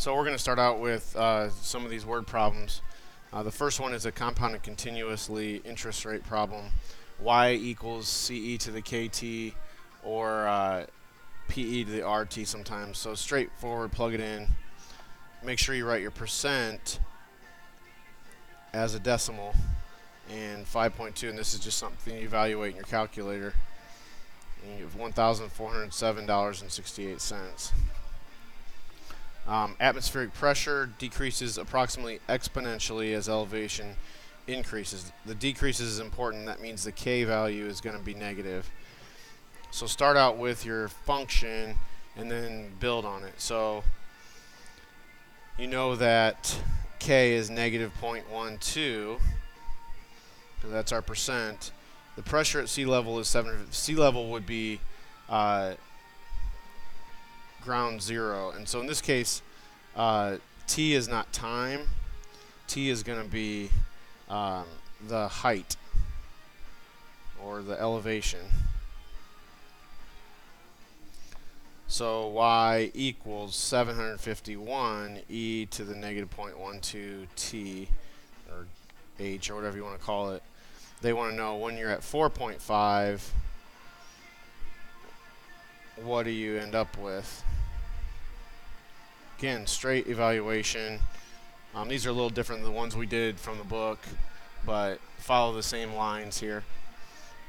So we're going to start out with some of these word problems. The first one is a compounded continuously interest rate problem. Y equals CE to the KT or PE to the RT sometimes. So straightforward, plug it in. Make sure you write your percent as a decimal and 5.2, and this is just something you evaluate in your calculator. And you have $1,407.68. Atmospheric pressure decreases approximately exponentially as elevation increases. The decreases is important. That means the K value is going to be negative. So start out with your function and then build on it. So you know that K is negative 0.12, so that's our percent. The pressure at sea level is 7. Sea level would be ground zero, and so in this case T is not time. T is going to be the height or the elevation. So Y equals 751 e to the negative 0.12 t or h or whatever you want to call it. They want to know when you're at 4.5, what do you end up with? Again, straight evaluation. These are a little different than the ones we did from the book, but follow the same lines here.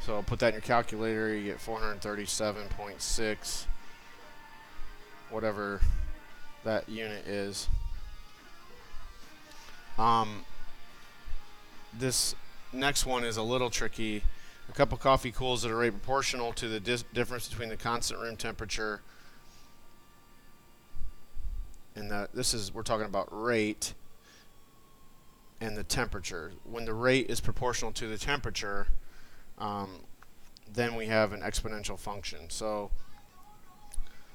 So put that in your calculator. You get 437.6, whatever that unit is. This next one is a little tricky. A cup of coffee cools at a rate proportional to the difference between the constant room temperature and we're talking about rate and the temperature. When the rate is proportional to the temperature, then we have an exponential function. So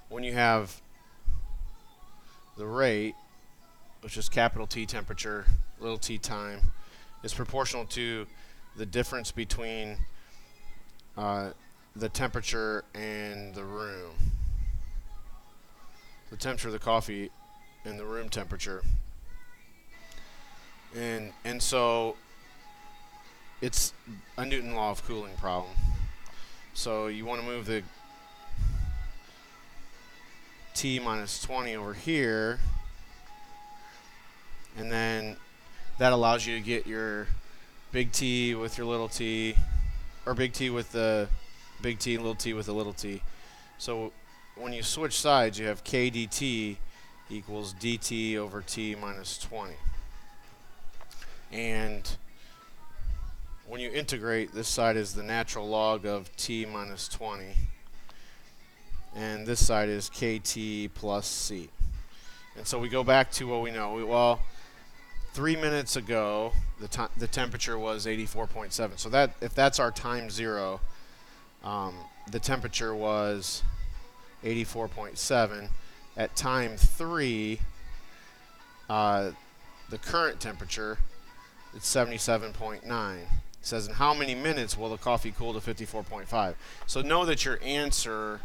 when you have the rate, which is capital T temperature, little t time, is proportional to the difference between the temperature and the room. The temperature of the coffee and the room temperature. And so it's a Newton law of cooling problem. So you want to move the T minus 20 over here, and then that allows you to get your big T with your little t, or big T with the big T and little t with the little t. So when you switch sides, you have K dt equals dt over T minus 20. And when you integrate, this side is the natural log of T minus 20. And this side is KT plus C. And so we go back to what we know. Well, 3 minutes ago, the temperature was 84.7. So that if that's our time zero, the temperature was 84.7. At time 3, the current temperature is 77.9. It says, in how many minutes will the coffee cool to 54.5? So know that your answer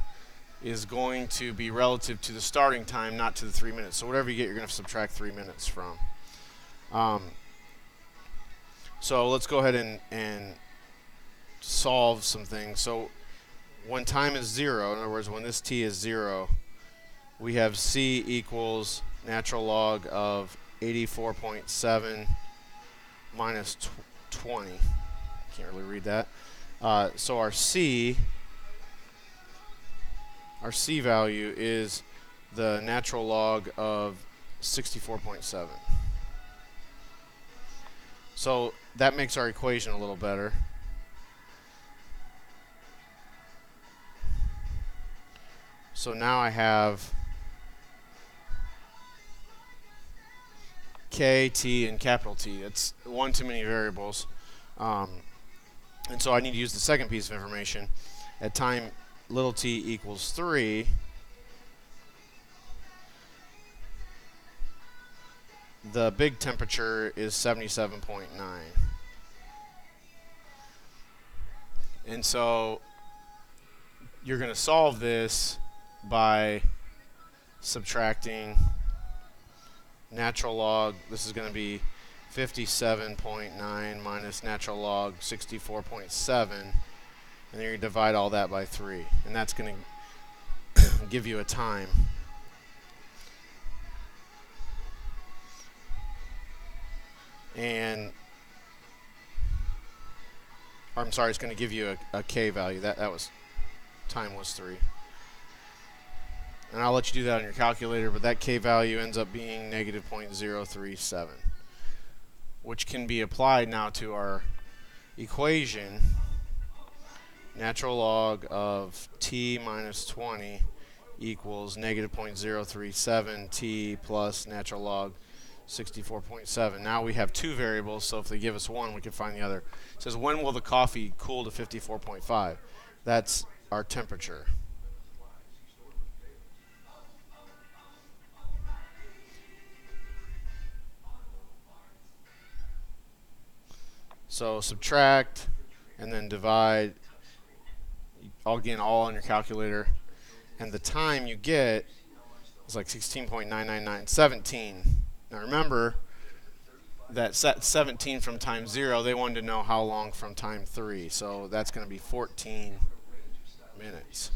is going to be relative to the starting time, not to the 3 minutes. So whatever you get, you're going to subtract 3 minutes from. So let's go ahead and solve some things. So when time is 0, in other words, when this t is 0, we have C equals natural log of 84.7 minus 20. Can't really read that. So our C value is the natural log of 64.7. So that makes our equation a little better. So now I have K, T, and capital T. That's one too many variables. And so I need to use the second piece of information. At time little t equals 3, the big temperature is 77.9. And so you're going to solve this by subtracting natural log, this is going to be 57.9 minus natural log 64.7, and then you're going to divide all that by 3, and that's going to give you a time. And or I'm sorry, it's going to give you a k value. That was time was 3. And I'll let you do that on your calculator, but that k value ends up being negative 0.037, which can be applied now to our equation. Natural log of t minus 20 equals negative 0.037 t plus natural log 64.7. Now we have two variables, so if they give us one, we can find the other. It says, when will the coffee cool to 54.5? That's our temperature. So subtract and then divide, again, all on your calculator. And the time you get is like 16.999, 17. Now remember that set 17 from time 0, they wanted to know how long from time 3. So that's going to be 14 minutes.